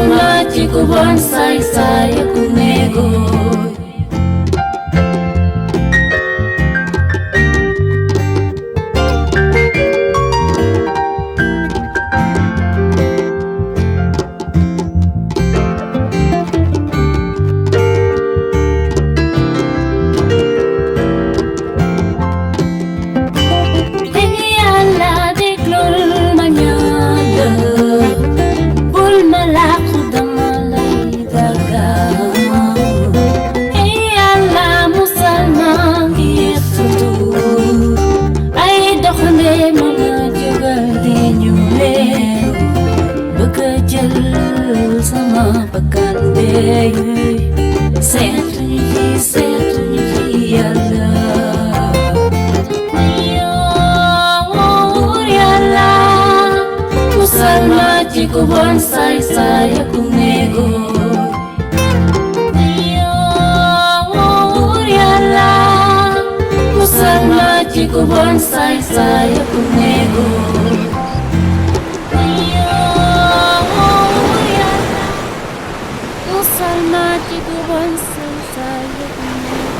Musalma chico bonsai saya kunego. Sama pagkande setri yalla yalla musalma chico bonsai saya kunego yalla musalma chico bonsai saya kunego. Musalma chico bonsai saya kunego.